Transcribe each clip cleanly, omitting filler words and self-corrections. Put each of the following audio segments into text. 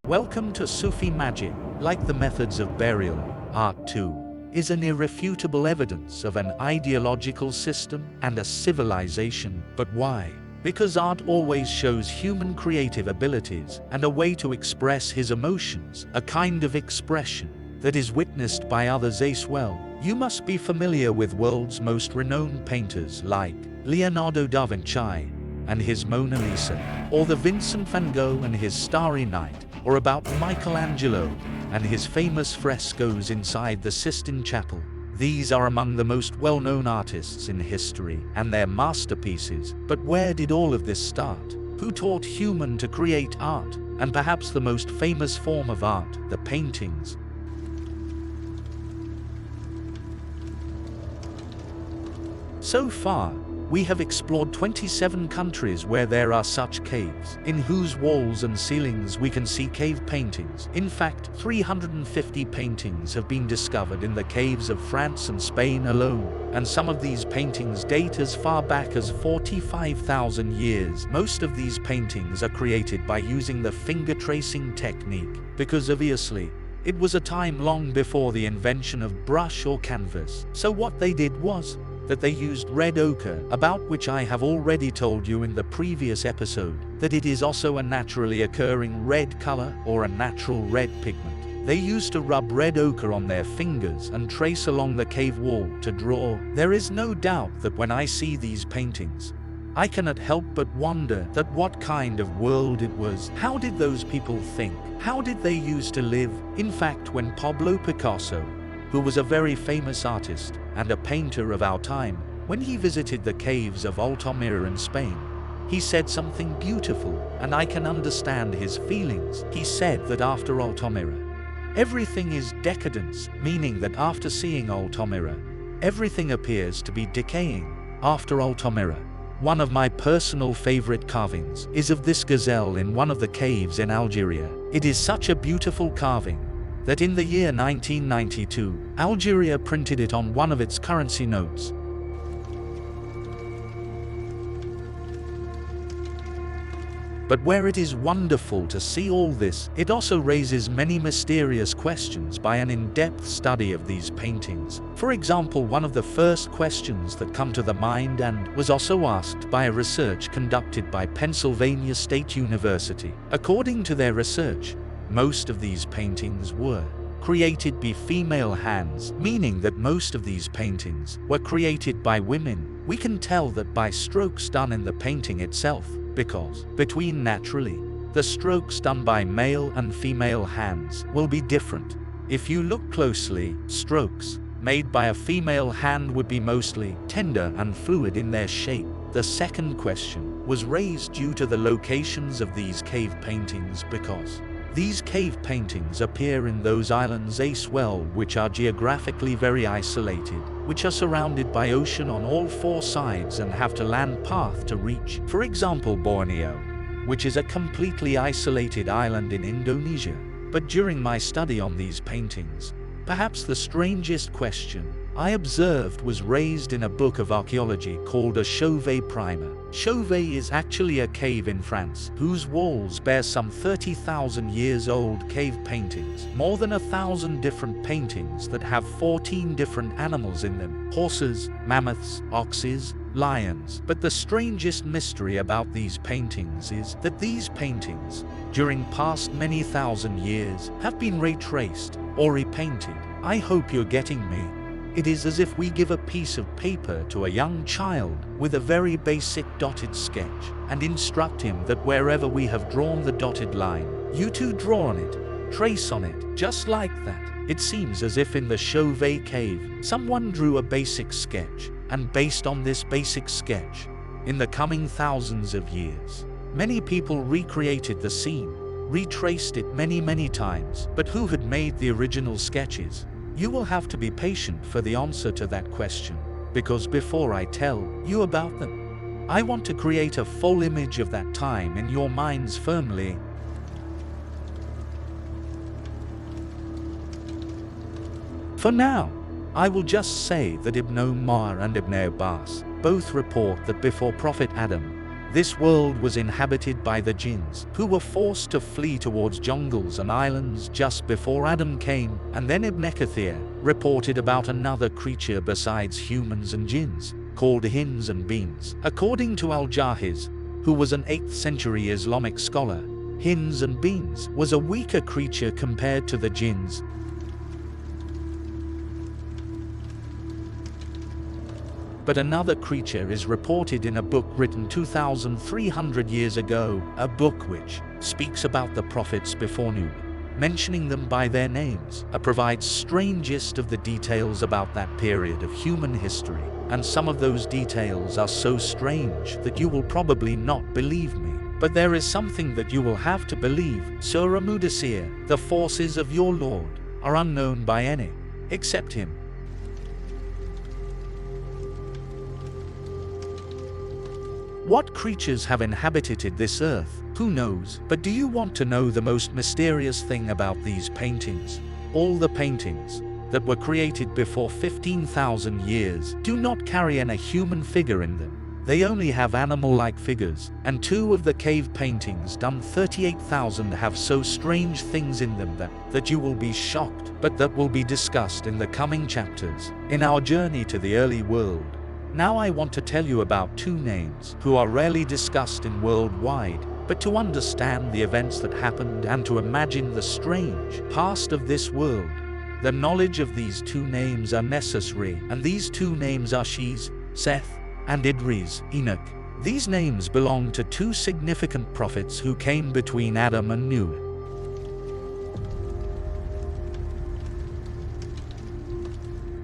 Welcome to Sufi magic. Like the methods of burial, art too is an irrefutable evidence of an ideological system and a civilization. But why? Because art always shows human creative abilities and a way to express his emotions, a kind of expression that is witnessed by others as well. You must be familiar with world's most renowned painters like Leonardo da Vinci and his Mona Lisa, or the Vincent van Gogh and his Starry Night, or about Michelangelo and his famous frescoes inside the Sistine Chapel. These are among the most well-known artists in history and their masterpieces. But where did all of this start? Who taught human to create art? And perhaps the most famous form of art, the paintings. So far, we have explored 27 countries where there are such caves, in whose walls and ceilings we can see cave paintings. In fact, 350 paintings have been discovered in the caves of France and Spain alone, and some of these paintings date as far back as 45,000 years. Most of these paintings are created by using the finger tracing technique, because obviously, it was a time long before the invention of brush or canvas. So what they did was that they used red ochre, about which I have already told you in the previous episode, that it is also a naturally occurring red color or a natural red pigment. They used to rub red ochre on their fingers and trace along the cave wall to draw. There is no doubt that when I see these paintings, I cannot help but wonder that what kind of world it was. How did those people think? How did they used to live? In fact, when Pablo Picasso, who was a very famous artist and a painter of our time, when he visited the caves of Altamira in Spain, he said something beautiful, and I can understand his feelings. He said that after Altamira, everything is decadence, meaning that after seeing Altamira, everything appears to be decaying. After Altamira, one of my personal favorite carvings is of this gazelle in one of the caves in Algeria. It is such a beautiful carving that in the year 1992, Algeria printed it on one of its currency notes. But where it is wonderful to see all this, it also raises many mysterious questions by an in-depth study of these paintings. For example, one of the first questions that come to the mind and was also asked by a research conducted by Pennsylvania State University. According to their research, most of these paintings were created by female hands, meaning that most of these paintings were created by women. We can tell that by strokes done in the painting itself, because between naturally, the strokes done by male and female hands will be different. If you look closely, strokes made by a female hand would be mostly tender and fluid in their shape. The second question was raised due to the locations of these cave paintings, because these cave paintings appear in those islands as well, which are geographically very isolated, which are surrounded by ocean on all four sides and have to land path to reach. For example, Borneo, which is a completely isolated island in Indonesia. But during my study on these paintings, perhaps the strangest question I observed was raised in a book of archaeology called a Chauvet primer. Chauvet is actually a cave in France, whose walls bear some 30,000 years old cave paintings, more than 1,000 different paintings that have 14 different animals in them: horses, mammoths, oxes, lions. But the strangest mystery about these paintings is that these paintings, during past many thousand years, have been retraced or repainted. I hope you're getting me. It is as if we give a piece of paper to a young child with a very basic dotted sketch and instruct him that wherever we have drawn the dotted line, you too draw on it, trace on it, just like that. It seems as if in the Chauvet cave, someone drew a basic sketch, and based on this basic sketch, in the coming thousands of years, many people recreated the scene, retraced it many times. But who had made the original sketches? You will have to be patient for the answer to that question, because before I tell you about them, I want to create a full image of that time in your minds firmly. For now, I will just say that Ibn Omar and Ibn Abbas both report that before Prophet Adam, This world was inhabited by the jinns, who were forced to flee towards jungles and islands just before Adam came, and then Ibn Kathir reported about another creature besides humans and jinns, called Hins and Beans. According to Al-Jahiz, who was an 8th century Islamic scholar, Hins and Beans was a weaker creature compared to the jinns. But another creature is reported in a book written 2,300 years ago, a book which speaks about the prophets before Nuh, mentioning them by their names, provides strangest of the details about that period of human history, and some of those details are so strange that you will probably not believe me. But there is something that you will have to believe. Surah Mudassir, the forces of your Lord are unknown by any except Him. What creatures have inhabited this earth? Who knows? But do you want to know the most mysterious thing about these paintings? All the paintings that were created before 15,000 years do not carry a human figure in them. They only have animal-like figures, and 2 of the cave paintings done 38,000 have so strange things in them that you will be shocked, but that will be discussed in the coming chapters in our journey to the early world. Now I want to tell you about 2 names who are rarely discussed in worldwide, but to understand the events that happened and to imagine the strange past of this world, the knowledge of these 2 names are necessary, and these 2 names are Shiz, Seth, and Idris, Enoch. These names belong to 2 significant prophets who came between Adam and Nuh.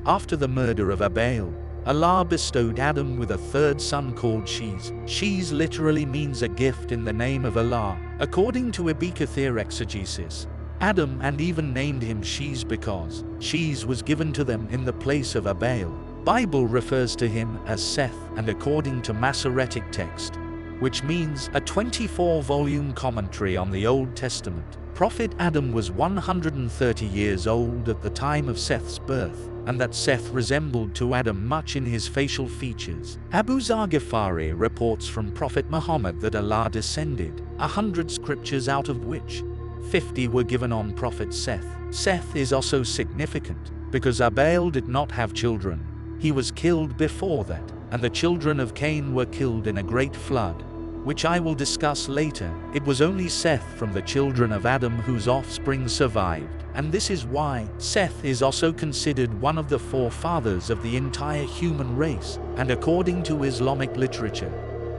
After the murder of Abel, Allah bestowed Adam with a 3rd son called Shiz. Shiz literally means a gift in the name of Allah. According to Ibn Kathir exegesis, Adam and even named him Shiz because Shiz was given to them in the place of Abel. Bible refers to him as Seth, and according to Masoretic text, which means a 24-volume commentary on the Old Testament, Prophet Adam was 130 years old at the time of Seth's birth, and that Seth resembled to Adam much in his facial features. Abu Zar Ghifari reports from Prophet Muhammad that Allah descended 100 scriptures, out of which 50 were given on Prophet Seth. Seth is also significant because Abel did not have children. He was killed before that, and the children of Cain were killed in a great flood, which I will discuss later. It was only Seth from the children of Adam whose offspring survived, and this is why Seth is also considered one of the forefathers of the entire human race. And according to Islamic literature,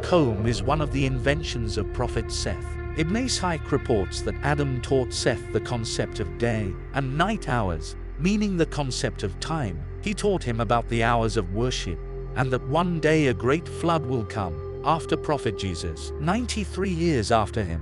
comb is one of the inventions of Prophet Seth. Ibn Ishaq reports that Adam taught Seth the concept of day and night hours, meaning the concept of time. He taught him about the hours of worship, and that one day a great flood will come after Prophet Jesus, 93 years after him.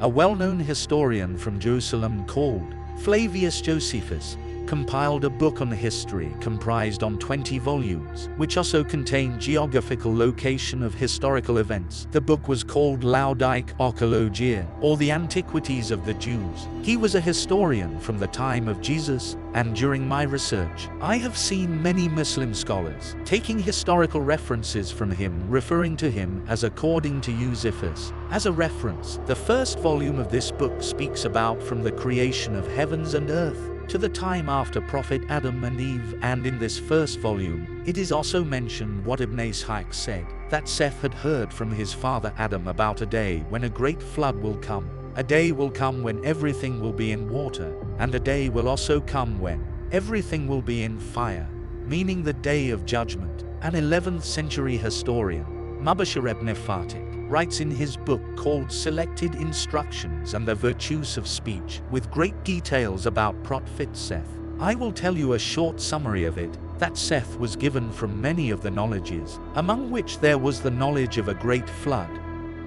A well-known historian from Jerusalem called Flavius Josephus compiled a book on history comprised on 20 volumes, which also contained geographical location of historical events. The book was called Laudaic Archaeologia, or the Antiquities of the Jews. He was a historian from the time of Jesus, and during my research, I have seen many Muslim scholars taking historical references from him, referring to him as according to Josephus. As a reference, the first volume of this book speaks about from the creation of heavens and earth to the time after Prophet Adam and Eve, and in this first volume, it is also mentioned what Ibn Ishaq said, that Seth had heard from his father Adam about a day when a great flood will come. A day will come when everything will be in water, and a day will also come when everything will be in fire, meaning the day of judgment. An 11th century historian, Mubashir ibn Fatih, writes in his book called Selected Instructions and the Virtues of Speech, with great details about Prophet Seth. I will tell you a short summary of it, that Seth was given from many of the knowledges, among which there was the knowledge of a great flood,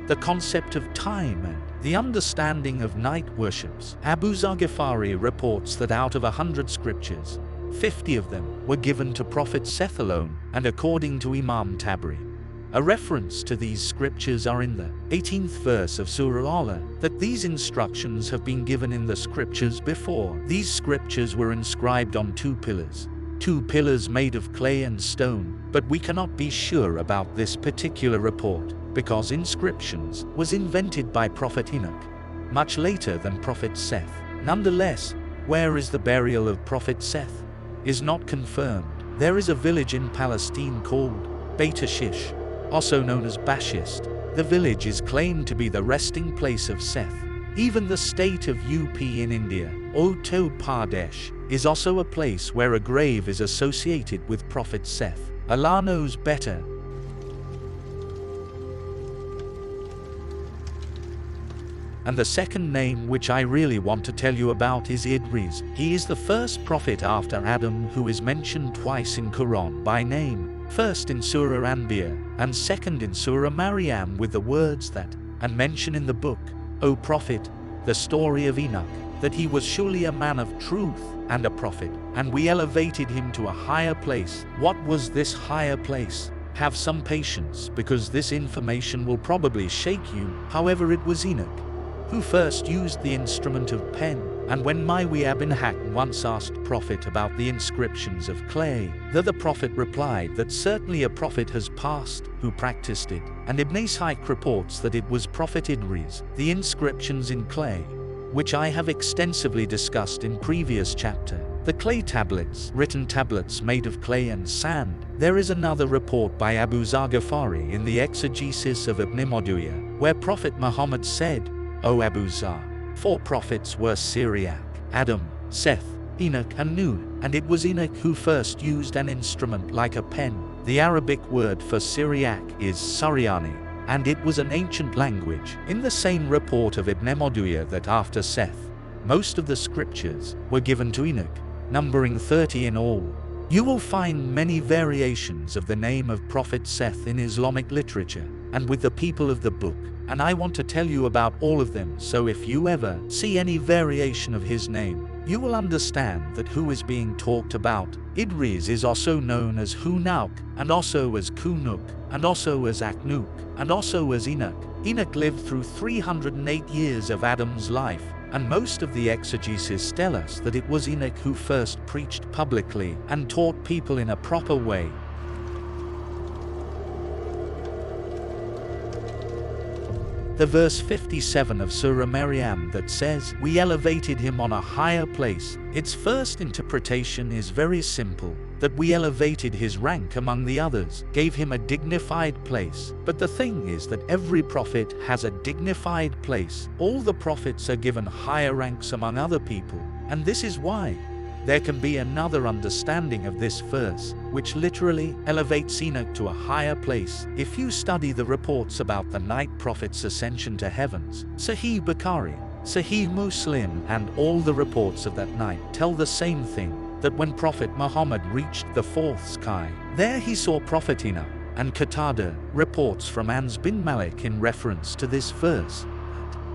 the concept of time, and the understanding of night worships. Abu Zar Ghifari reports that out of 100 scriptures, 50 of them were given to Prophet Seth alone, and according to Imam Tabari, a reference to these scriptures are in the 18th verse of Surah Allah, that these instructions have been given in the scriptures before. These scriptures were inscribed on 2 pillars made of clay and stone, but we cannot be sure about this particular report. because inscriptions was invented by Prophet Enoch, much later than Prophet Seth. Nonetheless, where is the burial of Prophet Seth? Is not confirmed. There is a village in Palestine called Beit Ashish, also known as Bashist. The village is claimed to be the resting place of Seth. Even the state of UP in India, Uttar Pradesh, is also a place where a grave is associated with Prophet Seth. Allah knows better. And the second name which I really want to tell you about is Idris. He is the first prophet after Adam who is mentioned twice in Quran by name, first in Surah Anbiya and second in Surah Maryam with the words that, and mention in the book, O Prophet, the story of Enoch, that he was surely a man of truth and a prophet, and we elevated him to a higher place. What was this higher place? Have some patience, because this information will probably shake you. However, it was Enoch who first used the instrument of pen, and when Maiwiyah bin Hakim once asked Prophet about the inscriptions of clay, the Prophet replied that certainly a prophet has passed who practiced it, and Ibn Ishaq reports that it was Prophet Idris. The inscriptions in clay, which I have extensively discussed in previous chapter, the clay tablets, written tablets made of clay and sand. There is another report by Abu Zar Ghafari in the exegesis of Ibn Maduyah, where Prophet Muhammad said, O Abu Zar, 4 prophets were Syriac, Adam, Seth, Enoch and Nuh, and it was Enoch who first used an instrument like a pen. The Arabic word for Syriac is Suryani, and it was an ancient language. In the same report of Ibn Maduyah that after Seth, most of the scriptures were given to Enoch, numbering 30 in all. You will find many variations of the name of Prophet Seth in Islamic literature and with the people of the book, and I want to tell you about all of them, so if you ever see any variation of his name, you will understand that who is being talked about. Idris is also known as Hunuk, and also as Kunuk, and also as Aknuk, and also as Enoch. Enoch lived through 308 years of Adam's life, and most of the exegesis tell us that it was Enoch who first preached publicly and taught people in a proper way. The verse 57 of Surah Maryam that says, we elevated him on a higher place, its first interpretation is very simple, that we elevated his rank among the others, gave him a dignified place. But the thing is that every prophet has a dignified place. All the prophets are given higher ranks among other people, and this is why there can be another understanding of this verse, which literally elevates Enoch to a higher place. If you study the reports about the night prophet's ascension to heavens, Sahih Bukhari, Sahih Muslim, and all the reports of that night tell the same thing, that when Prophet Muhammad reached the 4th sky, there he saw Prophet Enoch. And Qatada reports from Anas bin Malik in reference to this verse.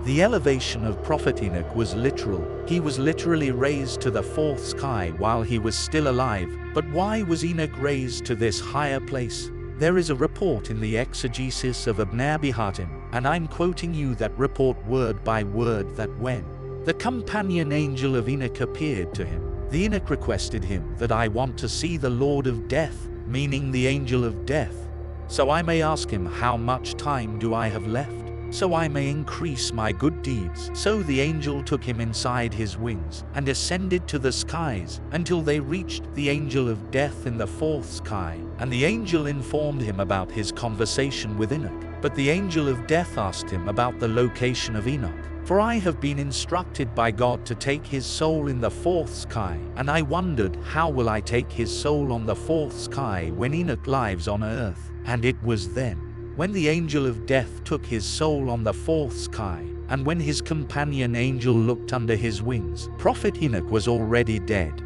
The elevation of Prophet Enoch was literal. He was literally raised to the 4th sky while he was still alive. But why was Enoch raised to this higher place? There is a report in the exegesis of Ibn Abi Hatim, and I'm quoting you that report word by word, that when the companion angel of Enoch appeared to him, the Enoch requested him that I want to see the Lord of Death, meaning the angel of death, so I may ask him how much time do I have left, so I may increase my good deeds. So the angel took him inside his wings and ascended to the skies until they reached the angel of death in the 4th sky, and the angel informed him about his conversation with Enoch. But the angel of death asked him about the location of Enoch. For I have been instructed by God to take his soul in the 4th sky, and I wondered, how will I take his soul on the 4th sky when Enoch lives on earth? And it was then, when the angel of death took his soul on the 4th sky, and when his companion angel looked under his wings, Prophet Enoch was already dead.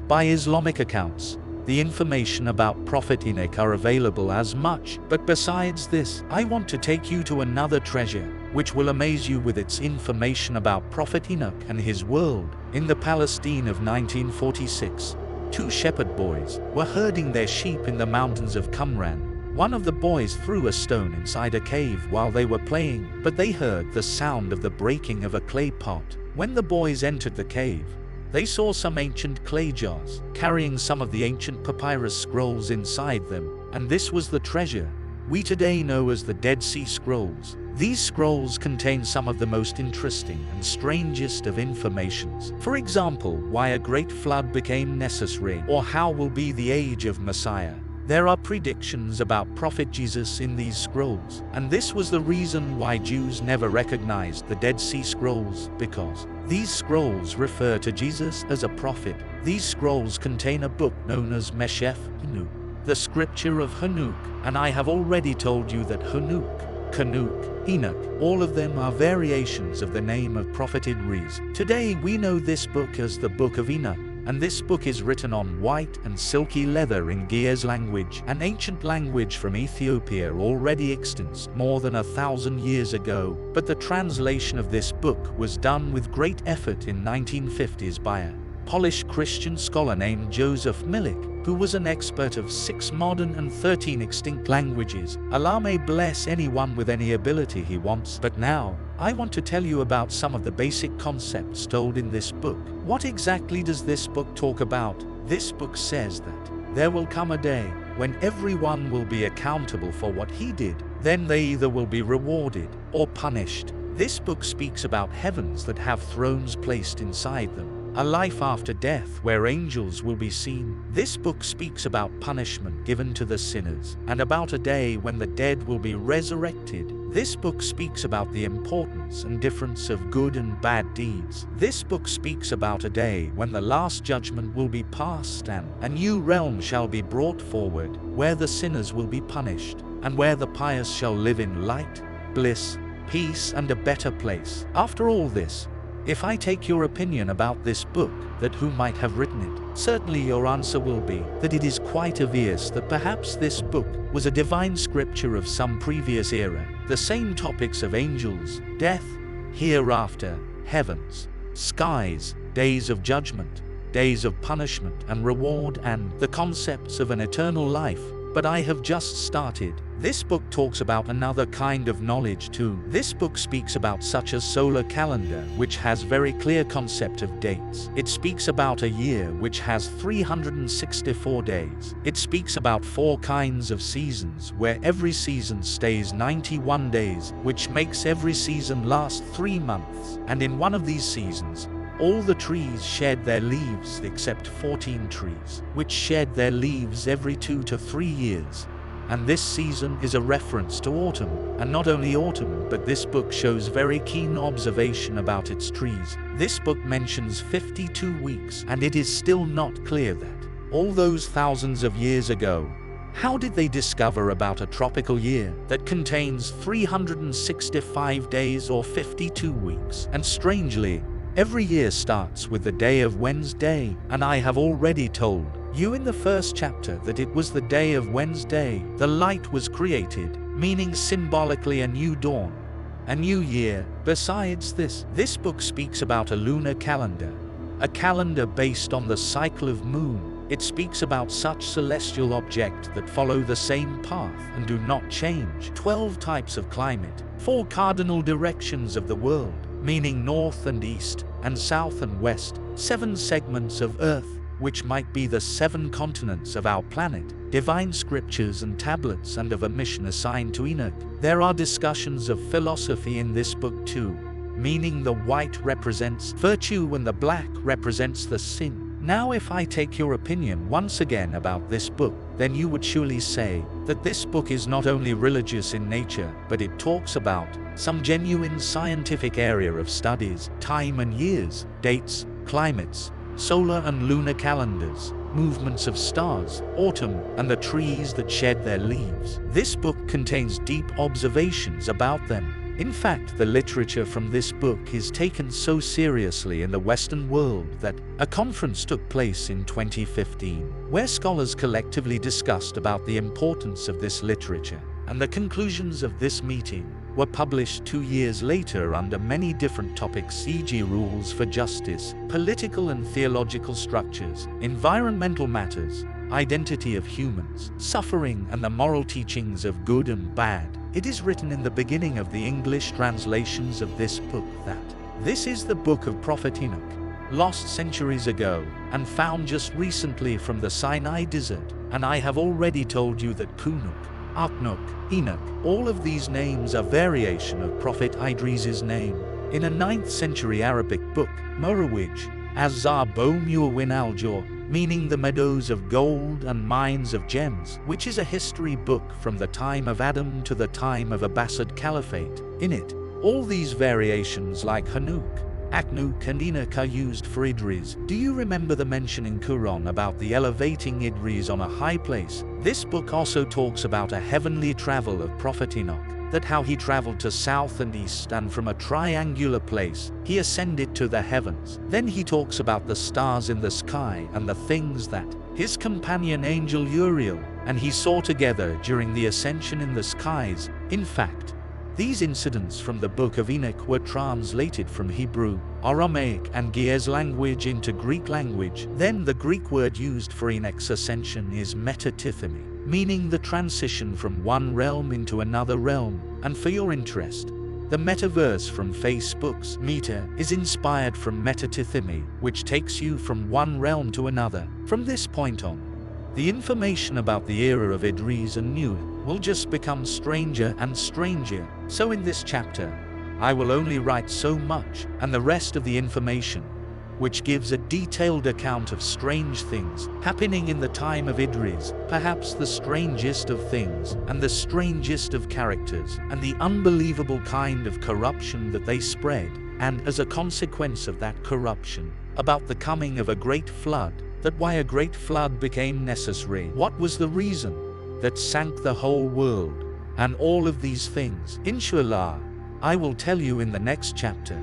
By Islamic accounts, the information about Prophet Enoch are available as much, but besides this, I want to take you to another treasure, which will amaze you with its information about Prophet Enoch and his world. In the Palestine of 1946, 2 shepherd boys were herding their sheep in the mountains of Qumran. One of the boys threw a stone inside a cave while they were playing, but they heard the sound of the breaking of a clay pot. When the boys entered the cave, They saw some ancient clay jars, carrying some of the ancient papyrus scrolls inside them, and this was the treasure we today know as the Dead Sea Scrolls. These scrolls contain some of the most interesting and strangest of informations. For example, why a great flood became necessary, or how will be the age of Messiah. There are predictions about Prophet Jesus in these scrolls, and this was the reason why Jews never recognized the Dead Sea Scrolls, because these scrolls refer to Jesus as a prophet. These scrolls contain a book known as Meshech Hanuk, the scripture of Hanuk, and I have already told you that Hanuk, Kanuk, Enoch, all of them are variations of the name of Prophet Idris. Today we know this book as the Book of Enoch, and this book is written on white and silky leather in Ge'ez language, an ancient language from Ethiopia already extant more than 1,000 years ago. But the translation of this book was done with great effort in 1950s by a Polish Christian scholar named Joseph Milik, who was an expert of 6 modern and 13 extinct languages. Allah may bless anyone with any ability he wants, but now, I want to tell you about some of the basic concepts told in this book. What exactly does this book talk about? This book says that there will come a day when everyone will be accountable for what he did. Then they either will be rewarded or punished. This book speaks about heavens that have thrones placed inside them, a life after death where angels will be seen. This book speaks about punishment given to the sinners, and about a day when the dead will be resurrected. This book speaks about the importance and difference of good and bad deeds. This book speaks about a day when the last judgment will be passed and a new realm shall be brought forward, where the sinners will be punished, and where the pious shall live in light, bliss, peace, and a better place. After all this, if I take your opinion about this book, that who might have written it, certainly your answer will be that it is quite obvious that perhaps this book was a divine scripture of some previous era. The same topics of angels, death, hereafter, heavens, skies, days of judgment, days of punishment and reward, and the concepts of an eternal life. But I have just started. This book talks about another kind of knowledge too. This book speaks about such a solar calendar which has very clear concept of dates. It speaks about a year which has 364 days. It speaks about 4 kinds of seasons where every season stays 91 days, which makes every season last 3 months. And in one of these seasons, all the trees shed their leaves except 14 trees, which shed their leaves every 2 to 3 years. And this season is a reference to autumn, and not only autumn, but this book shows very keen observation about its trees. This book mentions 52 weeks, and it is still not clear that all those thousands of years ago, how did they discover about a tropical year that contains 365 days or 52 weeks? And strangely, every year starts with the day of Wednesday, and I have already told you in the first chapter that it was the day of Wednesday the light was created, meaning symbolically a new dawn, a new year. Besides this book speaks about a lunar calendar, a calendar based on the cycle of moon. It speaks about such celestial objects that follow the same path and do not change. 12 types of climate, 4 cardinal directions of the world, meaning north and east, and south and west, 7 segments of Earth, which might be the 7 continents of our planet, divine scriptures and tablets, and of a mission assigned to Enoch. There are discussions of philosophy in this book too, meaning the white represents virtue and the black represents the sin. Now if I take your opinion once again about this book, then you would surely say that this book is not only religious in nature, but it talks about some genuine scientific area of studies, time and years, dates, climates, solar and lunar calendars, movements of stars, autumn, and the trees that shed their leaves. This book contains deep observations about them. In fact, the literature from this book is taken so seriously in the Western world that a conference took place in 2015, where scholars collectively discussed about the importance of this literature, and the conclusions of this meeting were published 2 years later under many different topics, e.g. rules for justice, political and theological structures, environmental matters, identity of humans, suffering, and the moral teachings of good and bad. It is written in the beginning of the English translations of this book that this is the book of Prophet Enoch, lost centuries ago, and found just recently from the Sinai desert. And I have already told you that Kunuk, Aknuk, Enoch, all of these names are variation of Prophet Idris's name. In a 9th century Arabic book, Morawij, as Zarbom Uwin al-Jor, meaning the meadows of gold and mines of gems, which is a history book from the time of Adam to the time of Abbasid Caliphate. In it, all these variations like Hanuk, Aknuk and Enoch are used for Idris. Do you remember the mention in Quran about the elevating Idris on a high place? This book also talks about a heavenly travel of Prophet Enoch, that how he traveled to south and east, and from a triangular place, he ascended to the heavens. Then he talks about the stars in the sky and the things that his companion angel Uriel and he saw together during the ascension in the skies. In fact, these incidents from the Book of Enoch were translated from Hebrew, Aramaic and Ge'ez language into Greek language. Then the Greek word used for Enoch's ascension is metatithemi, meaning the transition from one realm into another realm. And for your interest, the metaverse from Facebook's Meta is inspired from metatithemi, which takes you from one realm to another. From this point on, the information about the era of Idris and Nuh will just become stranger and stranger. So in this chapter, I will only write so much, and the rest of the information, which gives a detailed account of strange things happening in the time of Idris, perhaps the strangest of things, and the strangest of characters, and the unbelievable kind of corruption that they spread, and as a consequence of that corruption, about the coming of a great flood, that why a great flood became necessary, what was the reason that sank the whole world, and all of these things, inshallah, I will tell you in the next chapter.